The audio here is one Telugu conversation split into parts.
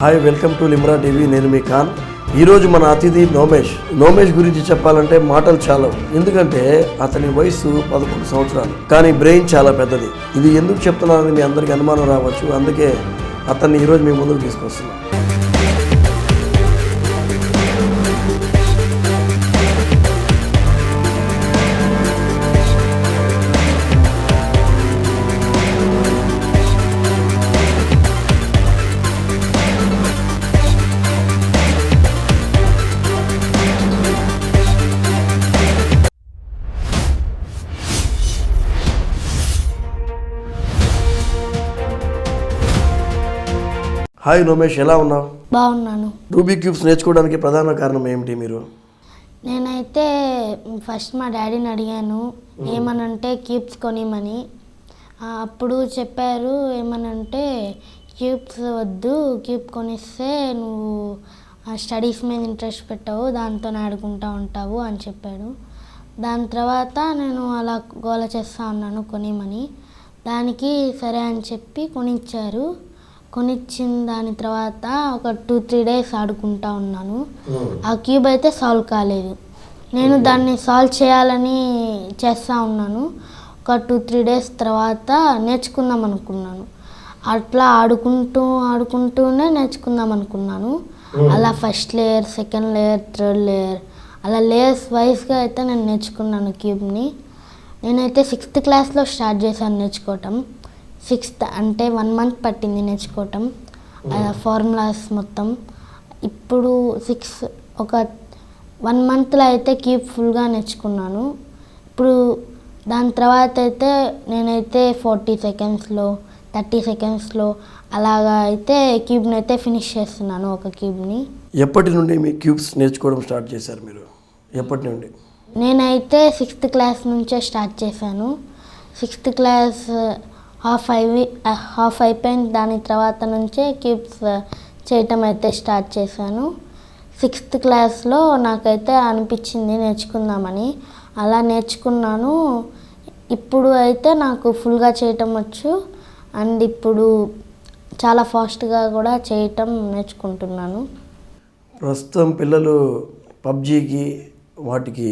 Hi, welcome to Limra TV. నేను మీ ఖాన్. ఈరోజు మన అతిథి నోమేష్ గురించి చెప్పాలంటే మాటలు చాలా, ఎందుకంటే అతని వయసు 11 సంవత్సరాలు, కానీ బ్రెయిన్ చాలా పెద్దది. ఇది ఎందుకు చెప్తున్నానని మీ అందరికీ అనుమానం రావచ్చు, అందుకే అతన్ని ఈరోజు మీ ముందుకు తీసుకొస్తున్నాం. హాయ్ నోమేష్, ఎలా ఉన్నావు? బాగున్నాను. రూబిక్ క్యూబ్స్ నేర్చుకోవడానికి ప్రధాన కారణం ఏమిటి? మీరు నేనైతే ఫస్ట్ మా డాడీని అడిగాను ఏమనంటే క్యూబ్స్ కొనిమని. అప్పుడు చెప్పారు ఏమనంటే క్యూబ్స్ వద్దు, క్యూబ్ కొనిస్తే నువ్వు స్టడీస్ మీద ఇంట్రెస్ట్ పెట్టావు, దాంతో ఆడుకుంటూ ఉంటావు అని చెప్పాడు. దాని తర్వాత నేను అలా గోల చేస్తూ ఉన్నాను కొనిమని. దానికి సరే అని చెప్పి కొనిచ్చారు. కొనిచ్చిన దాని తర్వాత ఒక 2-3 డేస్ ఆడుకుంటూ ఉన్నాను. ఆ క్యూబ్ అయితే సాల్వ్ కాలేదు. నేను దాన్ని సాల్వ్ చేయాలని చేస్తూ ఉన్నాను. ఒక 2-3 డేస్ తర్వాత నేర్చుకుందాం అనుకున్నాను. అట్లా ఆడుకుంటూనే నేర్చుకుందాం అనుకున్నాను. అలా first layer, second layer, third layer, అలా లేయర్స్ వైజ్గా అయితే నేను నేర్చుకున్నాను క్యూబ్ని. నేనైతే 6th క్లాస్లో స్టార్ట్ చేశాను నేర్చుకోవటం. 6th అంటే 1 మంత్ పట్టింది నేర్చుకోవటం, ఫార్ములాస్ మొత్తం. ఇప్పుడు ఒక 1 మంత్లో అయితే క్యూబ్ ఫుల్గా నేర్చుకున్నాను. ఇప్పుడు దాని తర్వాత అయితే నేనైతే 40 సెకండ్స్లో 30 సెకండ్స్లో అలాగా అయితే క్యూబ్ని అయితే ఫినిష్ చేస్తున్నాను ఒక క్యూబ్ని. ఎప్పటి నుండి మీ క్యూబ్స్ నేర్చుకోవడం స్టార్ట్ చేశారు మీరు? ఎప్పటి నుండి? నేనైతే 6th క్లాస్ నుంచే స్టార్ట్ చేశాను. 6th క్లాస్ హాఫ్ అయిపోయింది. దాని తర్వాత నుంచే క్యూబ్స్ చేయటం అయితే స్టార్ట్ చేశాను. 6th క్లాస్లో నాకైతే అనిపించింది నేర్చుకుందామని, అలా నేర్చుకున్నాను. ఇప్పుడు అయితే నాకు ఫుల్గా చేయటం వచ్చు. అండ్ ఇప్పుడు చాలా ఫాస్ట్గా కూడా చేయటం నేర్చుకుంటున్నాను. ప్రస్తుతం పిల్లలు పబ్జీకి వాటికి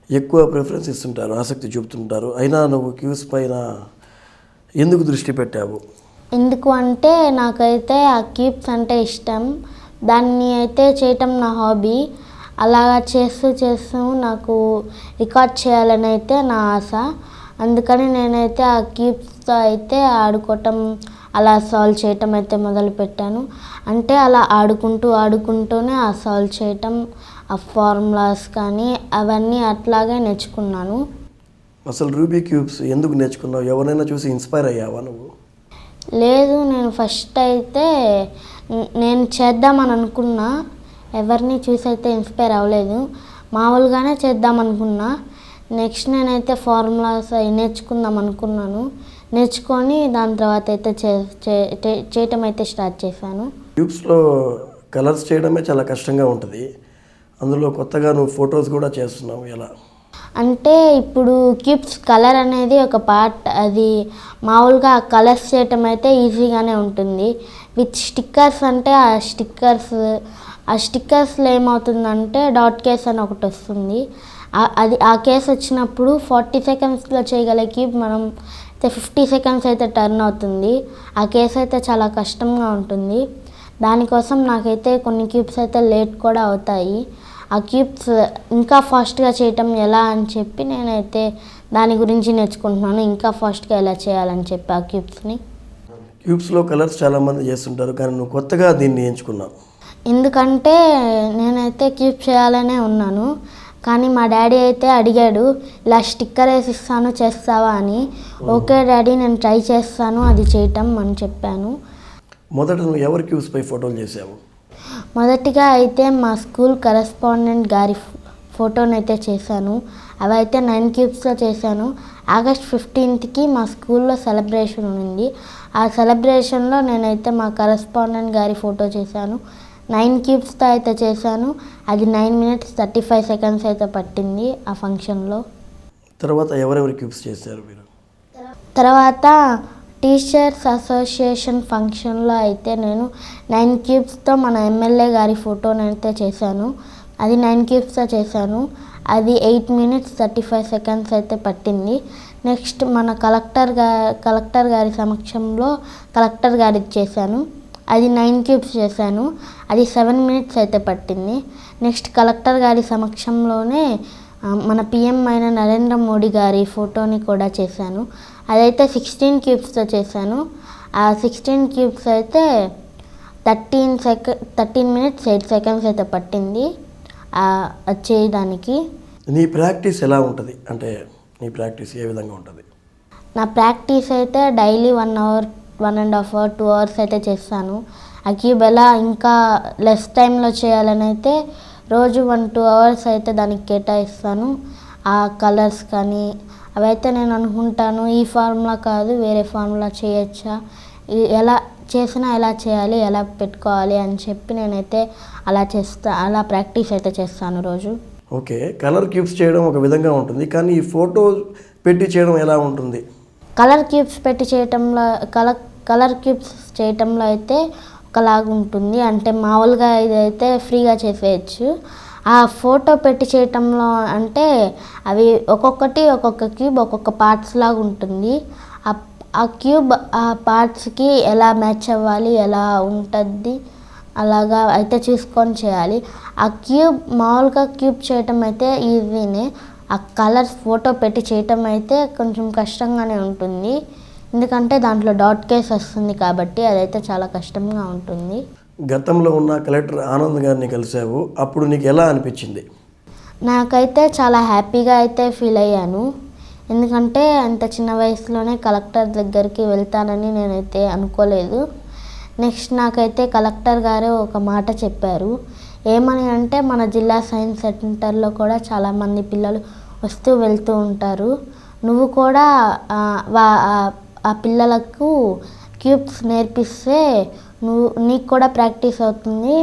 ఎక్కువ ప్రిఫరెన్స్ ఇస్తుంటారు, ఆసక్తి చూపుతుంటారు. అయినా నువ్వు క్యూబ్స్ పైన ఎందుకు దృష్టి పెట్టావు? ఎందుకు అంటే నాకైతే ఆ క్యూబ్స్ అంటే ఇష్టం. దాన్ని అయితే చేయటం నా హాబీ. అలాగా చేస్తూ నాకు రికార్డ్ చేయాలని అయితే నా ఆశ. అందుకని నేనైతే ఆ క్యూబ్స్తో అయితే ఆడుకోవటం, అలా సాల్వ్ చేయటం అయితే మొదలుపెట్టాను. అంటే అలా ఆడుకుంటూనే ఆ సాల్వ్ చేయటం, ఆ ఫార్ములాస్ కానీ అవన్నీ అట్లాగే నేర్చుకున్నాను. అసలు రూబిక్ క్యూబ్స్ ఎందుకు నేర్చుకున్నావు? ఎవరైనా చూసి ఇన్స్పైర్ అయ్యావా నువ్వు? లేదు, నేను ఫస్ట్ అయితే నేను చేద్దామని అనుకున్నా. ఎవరిని చూసి అయితే ఇన్స్పైర్ అవ్వలేదు, మామూలుగానే చేద్దాం అనుకున్నా. నెక్స్ట్ నేనైతే ఫార్ములాస్ అవి నేర్చుకుందాం అనుకున్నాను. నేర్చుకొని దాని తర్వాత అయితే చేయటం అయితే స్టార్ట్ చేశాను. క్యూబ్స్లో కలర్స్ చేయడమే చాలా కష్టంగా ఉంటుంది. అందులో కొత్తగా నువ్వు ఫొటోస్ కూడా చేస్తున్నావు, ఎలా? అంటే ఇప్పుడు క్యూబ్స్ కలర్ అనేది ఒక పార్ట్. అది మామూలుగా కలర్స్ చేయటం అయితే ఈజీగానే ఉంటుంది. విత్ స్టిక్కర్స్ అంటే ఆ స్టిక్కర్స్లో ఏమవుతుందంటే డాట్ కేస్ అని ఒకటి వస్తుంది. ఆ కేస్ వచ్చినప్పుడు 40 సెకండ్స్లో చేయగల క్యూబ్ మనం అయితే 50 సెకండ్స్ అయితే టర్న్ అవుతుంది. ఆ కేస్ అయితే చాలా కష్టంగా ఉంటుంది. దానికోసం నాకైతే కొన్ని క్యూబ్స్ అయితే లేట్ కూడా అవుతాయి. ఆ క్యూబ్స్ ఇంకా ఫాస్ట్గా చేయటం ఎలా అని చెప్పి నేనైతే దాని గురించి నేర్చుకుంటున్నాను, ఇంకా ఫాస్ట్గా ఎలా చేయాలని చెప్పి ఆ క్యూబ్స్లో కలర్స్ చాలామంది చేస్తుంటారు, కానీ నువ్వు కొత్తగా దీన్ని ఎంచుకున్నావు. ఎందుకంటే నేనైతే క్యూబ్ చేయాలనే ఉన్నాను. కానీ మా డాడీ అయితే అడిగాడు, ఇలా స్టిక్కర్ వేసి ఇస్తాను చేస్తావా అని. ఓకే డాడీ, నేను ట్రై చేస్తాను అది చేయటం అని చెప్పాను. మొదట నువ్వు ఎవరి క్యూబ్స్ పై ఫోటోలు చేసావు? మొదటిగా అయితే మా స్కూల్ కరెస్పాండెంట్ గారి ఫోటోనైతే చేశాను. అవి అయితే 9 క్యూబ్స్లో చేశాను. ఆగస్ట్ 15కి మా స్కూల్లో సెలబ్రేషన్ ఉంది. ఆ సెలబ్రేషన్లో నేనైతే మా కరెస్పాండెంట్ గారి ఫోటో చేశాను. 9 క్యూబ్స్తో అయితే చేశాను. అది 9 minutes 35 seconds అయితే పట్టింది ఆ ఫంక్షన్లో. తర్వాత ఎవరెవరి క్యూబ్స్ చేశారు మీరు? తర్వాత టీచర్స్ అసోసియేషన్ ఫంక్షన్లో అయితే నేను 9 క్యూబ్స్తో మన ఎమ్మెల్యే గారి ఫోటోని అయితే చేశాను. అది 9 క్యూబ్స్తో చేశాను. అది 8 minutes 35 seconds అయితే పట్టింది. నెక్స్ట్ మన కలెక్టర్ గారి సమక్షంలో కలెక్టర్ గారికి చేశాను. అది 9 క్యూబ్స్ చేశాను. అది 7 minutes అయితే పట్టింది. నెక్స్ట్ కలెక్టర్ గారి సమక్షంలోనే మన పిఎం అయిన నరేంద్ర మోడీ గారి ఫోటోని కూడా చేశాను. అదైతే 16 క్యూబ్స్తో చేశాను. ఆ 16 క్యూబ్స్ అయితే 13 minutes 8 seconds అయితే పట్టింది అది చేయడానికి. నీ ప్రాక్టీస్ ఎలా ఉంటుంది, అంటే నీ ప్రాక్టీస్ ఏ విధంగా ఉంటుంది? నా ప్రాక్టీస్ అయితే డైలీ 1 hour 1.5 hour 2 hours అయితే చేస్తాను. ఆ క్యూబ్ ఎలా ఇంకా లెస్ టైంలో చేయాలని అయితే రోజు 1-2 hours అయితే దానికి కేటాయిస్తాను. ఆ కలర్స్ కానీ అవైతే నేను అనుకుంటాను ఈ ఫార్ములా కాదు వేరే ఫార్ములా చేయొచ్చా, ఎలా చేసినా ఎలా చేయాలి, ఎలా పెట్టుకోవాలి అని చెప్పి నేనైతే అలా ప్రాక్టీస్ అయితే చేస్తాను రోజు. ఓకే, కలర్ క్యూబ్స్ చేయడం ఒక విధంగా ఉంటుంది, కానీ ఈ ఫోటో పెట్టి చేయడం ఎలా ఉంటుంది? కలర్ క్యూబ్స్ పెట్టి చేయటంలో కలర్ క్యూబ్స్ చేయటంలో అయితే ఒకలాగా ఉంటుంది. అంటే మామూలుగా ఇదైతే ఫ్రీగా చేసేయచ్చు. ఆ ఫోటో పెట్టి చేయటంలో అంటే అవి ఒక్కొక్క క్యూబ్ ఒక్కొక్క పార్ట్స్ లాగా ఉంటుంది. ఆ క్యూబ్ ఆ పార్ట్స్కి ఎలా మ్యాచ్ అవ్వాలి, ఎలా ఉంటుంది అలాగా అయితే చూసుకొని చేయాలి. ఆ క్యూబ్ మామూలుగా క్యూబ్ చేయటం అయితే ఈజీనే. ఆ కలర్స్ ఫోటో పెట్టి చేయటం అయితే కొంచెం కష్టంగానే ఉంటుంది. ఎందుకంటే దాంట్లో డాట్ కేస్ వస్తుంది కాబట్టి అదైతే చాలా కష్టంగా ఉంటుంది. గతంలో ఉన్న కలెక్టర్ ఆనంద్ గారిని కలిసావు, అప్పుడు నీకు ఎలా అనిపించింది? నాకైతే చాలా హ్యాపీగా అయితే ఫీల్ అయ్యాను. ఎందుకంటే అంత చిన్న వయసులోనే కలెక్టర్ దగ్గరికి వెళ్తానని నేనైతే అనుకోలేదు. నెక్స్ట్ నాకైతే కలెక్టర్ గారు ఒక మాట చెప్పారు. ఏమని అంటే మన జిల్లా సైన్స్ సెంటర్లో కూడా చాలామంది పిల్లలు వస్తూ వెళ్తూ ఉంటారు. నువ్వు కూడా ఆ పిల్లలకు క్యూబ్స్ నేర్పిస్తే నీకు కూడా ప్రాక్టీస్ అవుతుంది,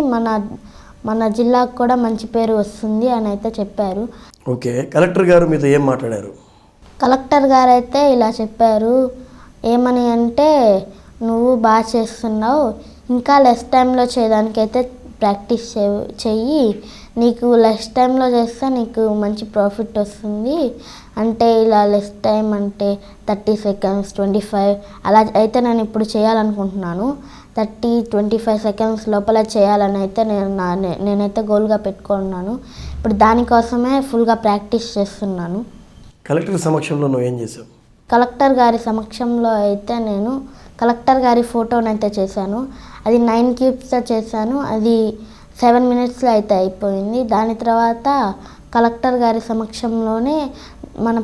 మన జిల్లాకు కూడా మంచి పేరు వస్తుంది అని అయితే చెప్పారు. ఓకే, కలెక్టర్ గారు మీతో ఏం మాట్లాడారు? కలెక్టర్ గారు అయితే ఇలా చెప్పారు. ఏమని అంటే నువ్వు బాగా చేస్తున్నావు, ఇంకా లెస్ టైంలో చేయడానికైతే ప్రాక్టీస్ చెయ్యి, నీకు లెస్ టైంలో చేస్తే నీకు మంచి ప్రాఫిట్ వస్తుంది. అంటే ఇలా లెస్ టైం అంటే 30 seconds 25 అలా అయితే నేను ఇప్పుడు చేయాలనుకుంటున్నాను. 30-25 seconds లోపల చేయాలని అయితే నేనైతే గోల్గా పెట్టుకున్నాను. ఇప్పుడు దానికోసమే ఫుల్గా ప్రాక్టీస్ చేస్తున్నాను. కలెక్టర్ సమక్షంలో నువ్వు ఏం చేసావు? కలెక్టర్ గారి సమక్షంలో అయితే నేను కలెక్టర్ గారి ఫోటోని అయితే చేశాను. అది 9 క్యూబ్స్తో చేశాను. అది 7 minutesలో అయితే అయిపోయింది. దాని తర్వాత కలెక్టర్ గారి సమక్షంలోనే మన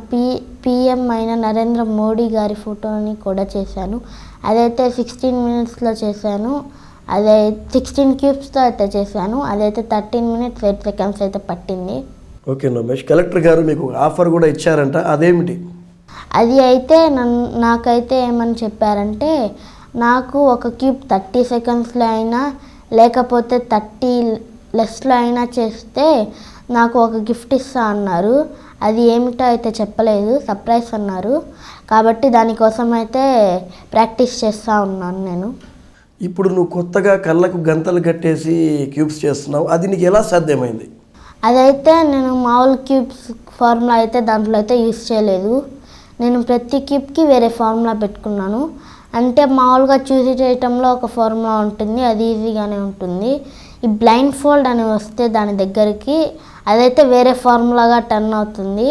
పిఎం అయిన నరేంద్ర మోడీ గారి ఫోటోని కూడా చేశాను. అదైతే 16 minutesలో చేశాను. అదే 16 క్యూబ్స్తో అయితే చేశాను. అదైతే 13 minutes 8 seconds అయితే పట్టింది. ఓకే నోమేష్, కలెక్టర్ గారు మీకు ఆఫర్ కూడా ఇచ్చారంట, అదేమిటి? అది అయితే నాకైతే ఏమని చెప్పారంటే నాకు ఒక క్యూబ్ 30 secondsలో అయినా లేకపోతే 30 lessలో అయినా చేస్తే నాకు ఒక గిఫ్ట్ ఇస్తా అన్నారు. అది ఏమిటో అయితే చెప్పలేదు, సర్ప్రైజ్ అన్నారు. కాబట్టి దానికోసం అయితే ప్రాక్టీస్ చేస్తూ ఉన్నాను నేను. ఇప్పుడు నువ్వు కొత్తగా కళ్ళకు గంతలు కట్టేసి క్యూబ్స్ చేస్తున్నావు, అది నీకు ఎలా సాధ్యమైంది? అదైతే నేను మామూలు క్యూబ్స్ ఫార్ములా అయితే దాంట్లో అయితే యూస్ చేయలేదు. నేను ప్రతి క్యూబ్కి వేరే ఫార్ములా పెట్టుకున్నాను. అంటే మామూలుగా చూసి చేయటంలో ఒక ఫార్ములా ఉంటుంది, అది ఈజీగానే ఉంటుంది. ఈ బ్లైండ్ ఫోల్డ్ అని వస్తే దాని దగ్గరికి అదైతే వేరే ఫార్ములాగా టర్న్ అవుతుంది.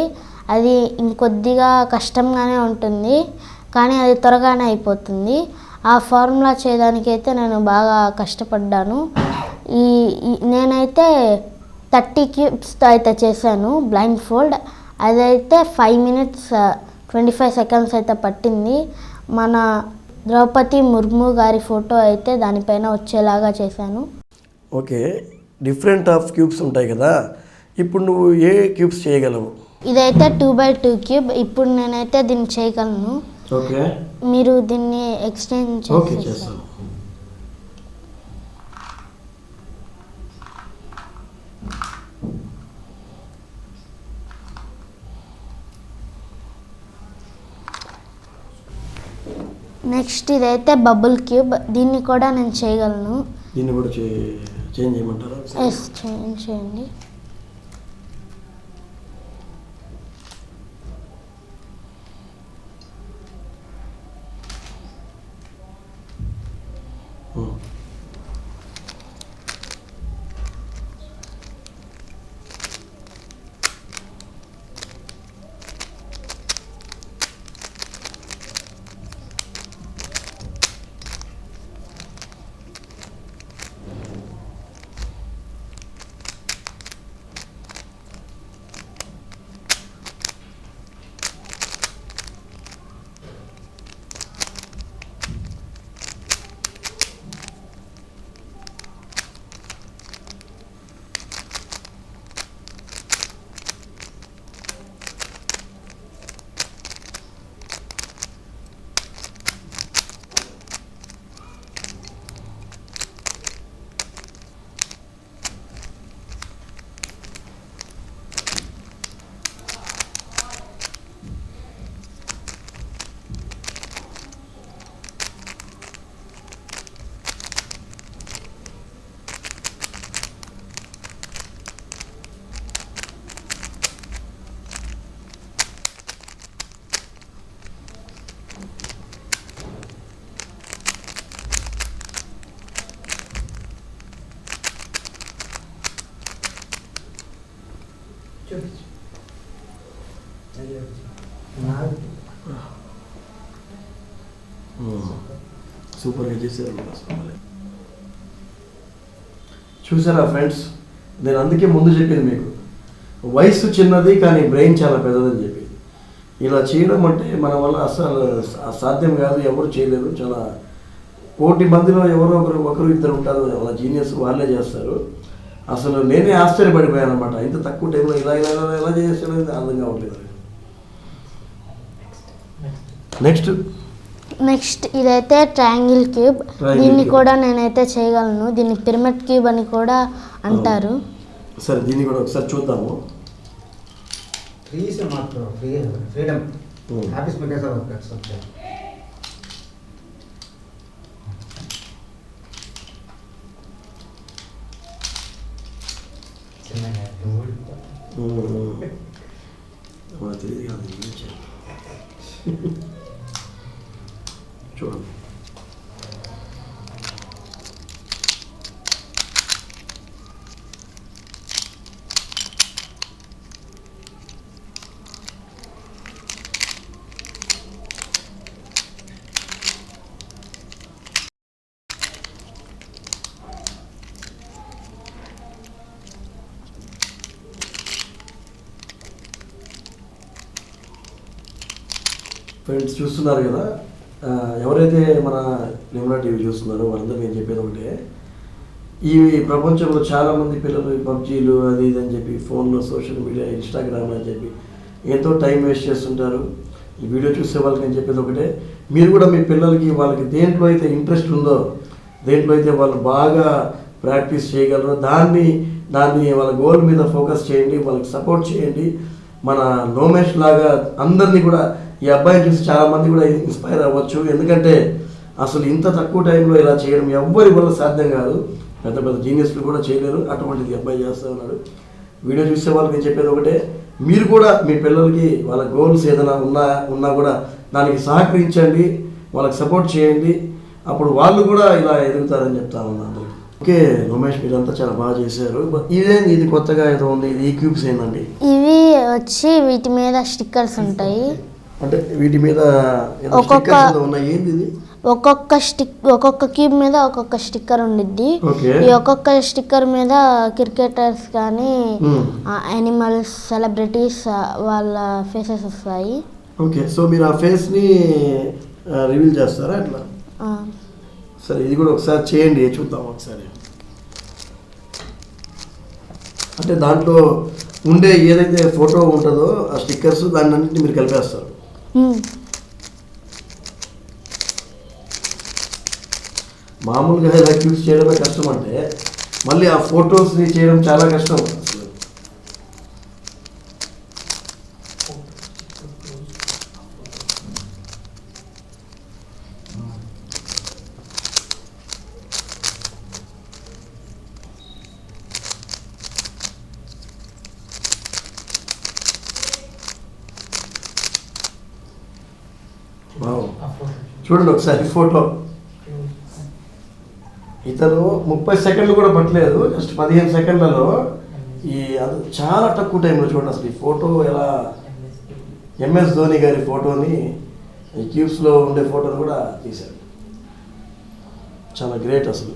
అది ఇంకొద్దిగా కష్టంగానే ఉంటుంది, కానీ అది త్వరగానే అయిపోతుంది. ఆ ఫార్ములా చేయడానికైతే నేను బాగా కష్టపడ్డాను. నేనైతే 30 క్యూబ్స్తో అయితే చేశాను బ్లైండ్ ఫోల్డ్. అదైతే 5 minutes 25 seconds అయితే పట్టింది. మన ద్రౌపది ముర్ము గారి ఫోటో అయితే దానిపైన వచ్చేలాగా చేశాను. ఓకే, డిఫరెంట్ ఆఫ్ క్యూబ్స్ ఉంటాయి కదా, ఇప్పుడు నువ్వు ఏ క్యూబ్స్ చేయగలవు? ఇదైతే 2x2 క్యూబ్. ఇప్పుడు నేనైతే దీన్ని చేయగలను. ఓకే, మీరు దీన్ని ఎక్స్టెండ్ చేస్తాను. నెక్స్ట్ ఇదైతే బబుల్ క్యూబ్, దీన్ని కూడా నేను చేయగలను. దీన్ని కూడా చేంజ్ చేయమంటారా? ఎస్, చేయండి. సూపర్గా చేశారు. చూసారా ఫ్రెండ్స్, నేను అందుకే ముందు చెప్పింది మీకు, వయసు చిన్నది కానీ బ్రెయిన్ చాలా పెద్దదని చెప్పి. ఇలా చేయడం అంటే మన వల్ల అసలు సాధ్యం కాదు, ఎవరు చేయలేరు. చాలా కోటి మందిలో ఎవరో ఒకరు ఇద్దరు ఉంటారు అలా జీనియస్, వాళ్ళే చేస్తారు. అసలు నేనే ఆశ్చర్యపడిపోయాను అనమాట, ఇంత తక్కువ టైంలో ఇలా ఇలా ఎలా చేస్తాడని అర్థం కావట్లేదు. నెక్స్ట్ ఇదైతే ట్రయాంగిల్ క్యూబ్, దీన్ని కూడా నేనైతే చేయగలను. దీన్ని పిరమిడ్ క్యూబ్ అని కూడా అంటారు. సరే, దీన్ని కూడా ఒకసారి చూద్దాము. ఫ్రీడమ్ హ్యాపీ స్పీకర్స్ ఆఫ్ చూడండి. ఫ్రెండ్స్ చూస్తున్నారు కదా, ఎవరైతే మన నిమ్రా టీవీ చూస్తున్నారో వాళ్ళందరూ నేను చెప్పేది ఒకటే, ఈ ప్రపంచంలో చాలామంది పిల్లలు పబ్జీలు అది ఇది అని చెప్పి ఫోన్లో సోషల్ మీడియా ఇన్స్టాగ్రామ్ అని చెప్పి ఎంతో టైం వేస్ట్ చేస్తుంటారు. ఈ వీడియో చూసే వాళ్ళకి నేను చెప్పేది ఒకటే, మీరు కూడా మీ పిల్లలకి వాళ్ళకి దేంట్లో అయితే ఇంట్రెస్ట్ ఉందో, దేంట్లో అయితే వాళ్ళు బాగా ప్రాక్టీస్ చేయగలరో దాన్ని వాళ్ళ గోల్ మీద ఫోకస్ చేయండి, వాళ్ళకి సపోర్ట్ చేయండి. మన నోమేష్ లాగా అందరినీ కూడా ఈ అబ్బాయిని చూసి చాలామంది కూడా ఇన్స్పైర్ అవ్వచ్చు. ఎందుకంటే అసలు ఇంత తక్కువ టైంలో ఇలా చేయడం ఎవ్వరి వల్ల సాధ్యం కాదు, పెద్ద పెద్ద జీనియస్లు కూడా చేయలేరు. అటువంటిది అబ్బాయి చేస్తూ ఉన్నాడు. వీడియో చూసే వాళ్ళకి నేను చెప్పేది ఒకటే, మీరు కూడా మీ పిల్లలకి వాళ్ళ గోల్స్ ఏదైనా ఉన్నా కూడా దానికి సహకరించండి, వాళ్ళకి సపోర్ట్ చేయండి. అప్పుడు వాళ్ళు కూడా ఇలా ఎదుగుతారని చెప్తా ఉన్నాను. ఓకే రమేష్, మీరంతా చాలా బాగా చేశారు. ఇది కొత్తగా ఏదో ఉంది, ఇది ఈ క్యూబ్స్ ఏంటండి? ఇవి వచ్చి వీటి మీద స్టిక్కర్స్ ఉంటాయి. అంటే వీటి మీద ఉన్నాయి. ఏంది ఇది? ఒక్కొక్క క్యూబ్ మీద ఒక్కొక్క స్టిక్కర్ ఉండిద్ది. ఈ ఒక్కొక్క స్టిక్కర్ మీద క్రికెటర్స్ కానీ యానిమల్స్, సెలబ్రిటీస్ వాళ్ళ ఫేసెస్ వస్తాయి. ఓకే, సో మీరు ఆ ఫేస్ని రివీల్ చేస్తారా అట్లా? సరే, ఇది కూడా ఒకసారి చేయండి, చూద్దాం ఒకసారి. అంటే దాంట్లో ఉండే ఏదైతే ఫోటో ఉంటుందో ఆ స్టిక్కర్స్ దాన్ని అన్నింటినీ మీరు కలిపేస్తారు. మామూలుగా ఇలా క్యూస్ చేయడమే కష్టం, అంటే మళ్ళీ ఆ ఫొటోస్ని చేయడం చాలా కష్టం. చూడండి ఒకసారి ఫోటో. ఇతను 30 సెకండ్లు కూడా పట్టలేదు, జస్ట్ 15 సెకండ్లలో చాలా తక్కువ టైంలో చూడండి అసలు ఈ ఫోటో ఎలా MS ధోని గారి ఫోటోని ఈ క్యూబ్స్లో ఉండే ఫోటోని కూడా తీశారు. చాలా గ్రేట్ అసలు.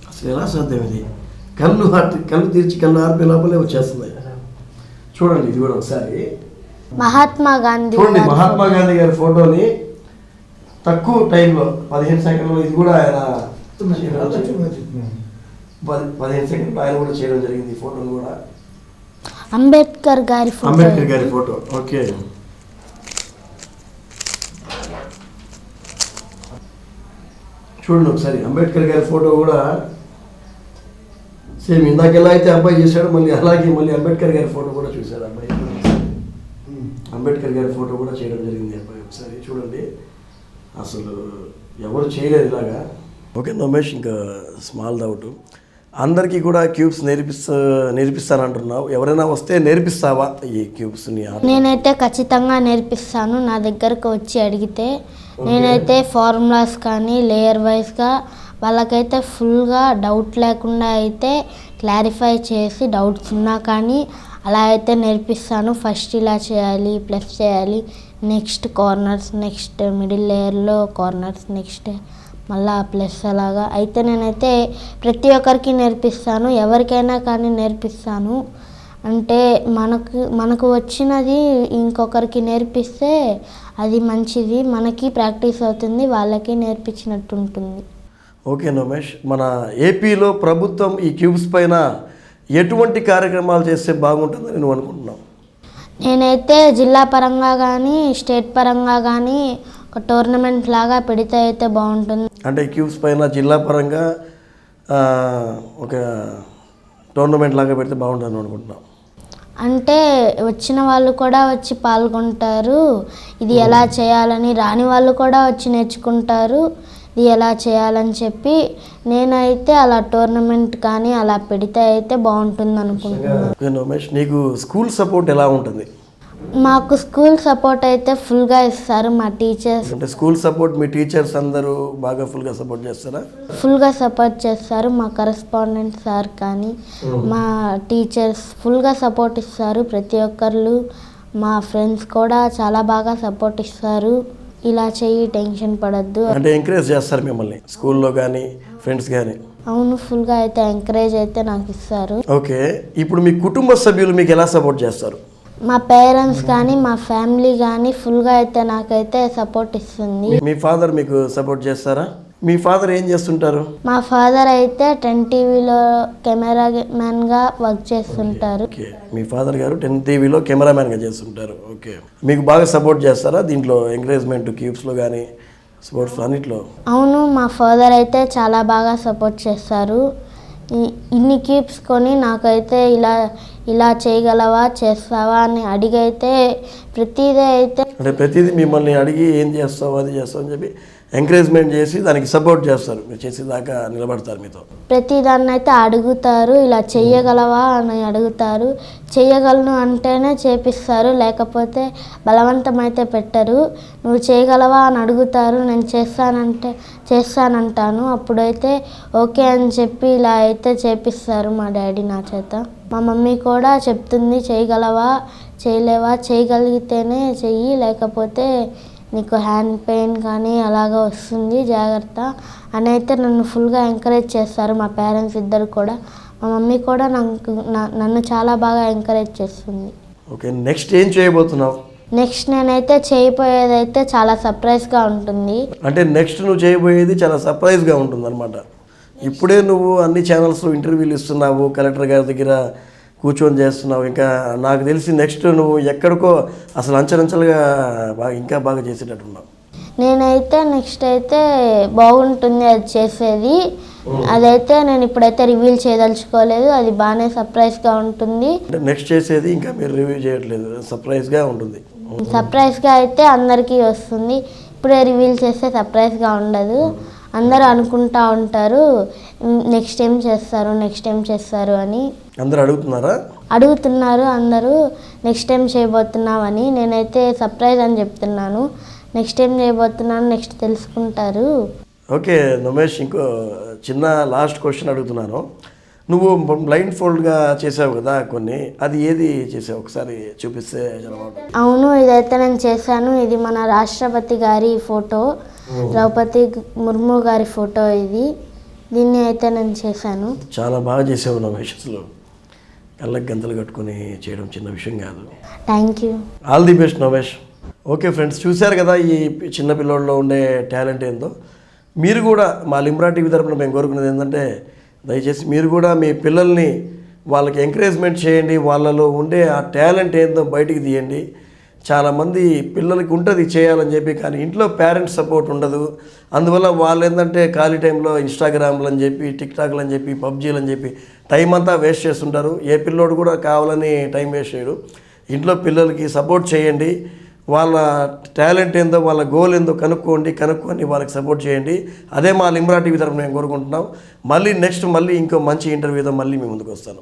అసలు ఎలా సాధ్యం ఇది? కళ్ళు తీర్చి కళ్ళు ఆర్పే లోపలే వచ్చేస్తుంది. చూడండి ఇది కూడా ఒకసారి. మహాత్మా గాంధీ చూడండి మహాత్మా గాంధీ గారి ఫోటోని తక్కువ టైంలో 15 సెకండ్లో ఇది కూడా ఆయన 15 సెకండ్లో ఆయన కూడా చేయడం జరిగింది. ఈ ఫోటోని కూడా అంబేద్కర్ గారి ఫోటో. ఓకే, చూడండి ఒకసారి అంబేద్కర్ గారి ఫోటో కూడా సేమ్ ఇందాక ఎలా అయితే అబ్బాయి చేశాడో మళ్ళీ అలాగే మళ్ళీ అంబేద్కర్ గారి ఫోటో కూడా చూశాడు అబ్బాయి. అంబేద్కర్ గారి ఫోటో కూడా చేయడం జరిగింది అబ్బాయి. ఒకసారి చూడండి, అసలు ఎవరు చేయలేదు ఇలాగా. ఓకే నోమేష్, ఇంకా స్మాల్ డౌట్, అందరికీ కూడా క్యూబ్స్ నేర్పిస్తానంటున్నావు, ఎవరైనా వస్తే నేర్పిస్తావా ఈ క్యూబ్స్ని? నేనైతే ఖచ్చితంగా నేర్పిస్తాను. నా దగ్గరకు వచ్చి అడిగితే నేనైతే ఫార్ములాస్ కానీ లేయర్ వైజ్గా వాళ్ళకైతే ఫుల్గా డౌట్ లేకుండా అయితే క్లారిఫై చేసి డౌట్స్ ఉన్నా కానీ అలా అయితే నేర్పిస్తాను. ఫస్ట్ ఇలా చేయాలి, ప్లస్ చేయాలి, నెక్స్ట్ కార్నర్స్, నెక్స్ట్ మిడిల్ లేయర్లో కార్నర్స్, నెక్స్ట్ మళ్ళా ప్లస్ అలాగా అయితే నేనైతే ప్రతి ఒక్కరికి నేర్పిస్తాను, ఎవరికైనా కానీ నేర్పిస్తాను. అంటే మనకు వచ్చినది ఇంకొకరికి నేర్పిస్తే అది మంచిది, మనకి ప్రాక్టీస్ అవుతుంది, వాళ్ళకి నేర్పించినట్టు ఉంటుంది. ఓకే నోమేష్, మన ఏపీలో ప్రభుత్వం ఈ క్యూబ్స్ పైన ఎటువంటి కార్యక్రమాలు చేస్తే బాగుంటుందని నువ్వు అనుకుంటున్నావు? నేనైతే జిల్లా పరంగా కానీ స్టేట్ పరంగా కానీ ఒక టోర్నమెంట్ లాగా పెడితే అయితే బాగుంటుంది. అంటే క్యూబ్స్ పైన జిల్లా పరంగా ఒక టోర్నమెంట్ లాగా పెడితే బాగుంటుంది అనుకుంటున్నావు? అంటే వచ్చిన వాళ్ళు కూడా వచ్చి పాల్గొంటారు, ఇది ఎలా చేయాలని, రాని వాళ్ళు కూడా వచ్చి నేర్చుకుంటారు ఇది ఎలా చేయాలని చెప్పి. నేనైతే అలా టోర్నమెంట్ కానీ అలా పెడితే అయితే బాగుంటుంది అనుకుంటున్నాను. రమేష్, నీకు స్కూల్ సపోర్ట్ ఎలా ఉంటుంది? మాకు స్కూల్ సపోర్ట్ అయితే ఫుల్గా ఇస్తారు మా టీచర్స్. అంటే స్కూల్ సపోర్ట్ మీ టీచర్స్ అందరూ బాగా ఫుల్గా సపోర్ట్ చేస్తారా? ఫుల్గా సపోర్ట్ చేస్తారు. మా కరెస్పాండెంట్ సార్ కానీ మా టీచర్స్ ఫుల్గా సపోర్ట్ ఇస్తారు. ప్రతి ఒక్కరు మా ఫ్రెండ్స్ కూడా చాలా బాగా సపోర్ట్ ఇస్తారు. ఇలా చెయ్యి, టెన్షన్ పడద్దు అంటే ఎంకరేజ్ చేస్తారు మిమ్మల్ని స్కూల్లో కానీ ఫ్రెండ్స్ కానీ? అవును, ఫుల్గా అయితే ఎంకరేజ్ అయితే నాకు ఇస్తారు. ఓకే, ఇప్పుడు మీ కుటుంబ సభ్యులు మీకు ఎలా సపోర్ట్ చేస్తారు? మా పేరెంట్స్ కానీ మా ఫ్యామిలీ కానీ ఫుల్గా అయితే నాకైతే సపోర్ట్ ఇస్తుంది. మీ ఫాదర్ మీకు సపోర్ట్ చేస్తారా? మీ ఫాదర్ ఏం చేస్తుంటారు? మా ఫాదర్ అయితే 10 టీవీలో కెమెరా మ్యాన్గా వర్క్ చేస్తుంటారు. ఓకే, మీ ఫాదర్ గారు 10 టీవీలో కెమెరామ్యాన్గా చేస్తుంటారు. ఓకే, మీకు బాగా సపోర్ట్ చేస్తారా దీంట్లో? ఎంకరేజ్మెంట్ క్యూబ్స్లో కానీ స్పోర్ట్స్ అన్నిట్లో? అవును, మా ఫాదర్ అయితే చాలా బాగా సపోర్ట్ చేస్తారు. ఇన్ని క్యూబ్స్ కొని నాకైతే ఇలా చేయగలవా, చేస్తావా అని అడిగైతే ప్రతిదీ అయితే అంటే ప్రతిదీ మిమ్మల్ని అడిగి ఏం చేస్తావు అది చేస్తావు అని చెప్పి ఎంకరేజ్మెంట్ చేసి దానికి సపోర్ట్ చేస్తారు, మీరు చేసేదాకా నిలబడతారు మీతో. ప్రతి దాన్ని అయితే అడుగుతారు, ఇలా చెయ్యగలవా అని అడుగుతారు. చెయ్యగలను అంటేనే చేపిస్తారు, లేకపోతే బలవంతం అయితే పెట్టరు. నువ్వు చేయగలవా అని అడుగుతారు, నేను చేస్తానంటాను. అప్పుడైతే ఓకే అని చెప్పి ఇలా అయితే చేపిస్తారు మా డాడీ నా చేత. మా మమ్మీ కూడా చెప్తుంది, చేయగలవా చేయలేవా, చేయగలిగితేనే చెయ్యి, లేకపోతే నీకు హ్యాండ్ పెయిన్ కానీ అలాగా వస్తుంది, జాగ్రత్త అని అయితే నన్ను ఫుల్గా ఎంకరేజ్ చేస్తారు. మా పేరెంట్స్ ఇద్దరు కూడా, మా మమ్మీ కూడా నన్ను చాలా బాగా ఎంకరేజ్ చేస్తుంది. ఓకే, నెక్స్ట్ ఏం చేయబోతున్నావు? నెక్స్ట్ నేనైతే చేయబోయేదైతే చాలా సర్ప్రైజ్గా ఉంటుంది. అంటే నెక్స్ట్ నువ్వు చేయబోయేది చాలా సర్ప్రైజ్గా ఉంటుంది అనమాట. ఇప్పుడే నువ్వు అన్ని ఛానల్స్లో ఇంటర్వ్యూలు ఇస్తున్నావు, కలెక్టర్ గారి దగ్గర కూర్చొని చేస్తున్నావు. ఇంకా నాకు తెలిసి నెక్స్ట్ నువ్వు ఎక్కడికో అసలు అంచెలంచెలుగా ఇంకా బాగా చేసేటట్టున్నావు. నేనైతే నెక్స్ట్ అయితే బాగుంటుంది అది చేసేది. అదైతే నేను ఇప్పుడైతే రివీల్ చేయదలుచుకోలేదు. అది బాగానే సర్ప్రైజ్గా ఉంటుంది. అంటే నెక్స్ట్ చేసేది ఇంకా మీరు రివ్యూ చేయట్లేదు, సర్ప్రైజ్గా ఉంటుంది. సర్ప్రైజ్గా అయితే అందరికీ వస్తుంది. ఇప్పుడే రివీల్ చేస్తే సర్ప్రైజ్గా ఉండదు. అందరూ అనుకుంటా ఉంటారు నెక్స్ట్ ఏం చేస్తారు, నెక్స్ట్ ఏం చేస్తారు అని. అందరూ అడుగుతున్నారు అందరూ నెక్స్ట్ టైం చేయబోతున్నామని. నేనైతే సర్ప్రైజ్ అని చెప్తున్నాను. నెక్స్ట్ టైం చేయబోతున్నాను, నెక్స్ట్ తెలుసుకుంటారు. ఓకే నోమేష్, ఇంకో చిన్న లాస్ట్ క్వశ్చన్ అడుగుతున్నాను. నువ్వు బ్లైండ్ ఫోల్డ్గా చేసావు కదా కొన్ని, అది ఏది చేసావు ఒకసారి చూపిస్తే బాగుంటుంది. అవును, ఇదైతే నేను చేశాను. ఇది మన రాష్ట్రపతి గారి ఫోటో, ద్రౌపది ముర్ము గారి ఫోటో. దీన్ని అయితే నేను చేశాను. చాలా బాగా చేసావు నోమేష్. అసలు కళ్ళకి గంతలు కట్టుకొని చేయడం చిన్న విషయం కాదు. Thank you. All the best Nomesh. Okay friends, చూశారు కదా ఈ చిన్న పిల్లోళ్ళలో ఉండే టాలెంట్ ఏందో. మీరు కూడా మా లిమ్రా టీవీ తరపున మేము కోరుకునేది ఏంటంటే, దయచేసి మీరు కూడా మీ పిల్లల్ని వాళ్ళకి ఎంకరేజ్మెంట్ చేయండి. వాళ్ళలో ఉండే ఆ టాలెంట్ ఏందో బయటికి తీయండి. చాలామంది పిల్లలకి ఉంటుంది చేయాలని చెప్పి, కానీ ఇంట్లో పేరెంట్స్ సపోర్ట్ ఉండదు. అందువల్ల వాళ్ళు ఏంటంటే ఖాళీ టైంలో ఇన్స్టాగ్రామ్లు అని చెప్పి, టిక్టాక్లు అని చెప్పి, పబ్జీలు అని చెప్పి టైం అంతా వేస్ట్ చేస్తుంటారు. ఏ పిల్లోడు కూడా కావాలని టైం వేస్ట్ చేయడు. ఇంట్లో పిల్లలకి సపోర్ట్ చేయండి. వాళ్ళ టాలెంట్ ఏందో, వాళ్ళ గోల్ ఏందో కనుక్కొని వాళ్ళకి సపోర్ట్ చేయండి. అదే మా లిమ్రా టీవీ తరఫున మేము కోరుకుంటున్నాం. మళ్ళీ ఇంకో మంచి ఇంటర్వ్యూతో మళ్ళీ మీ ముందుకు వస్తాను.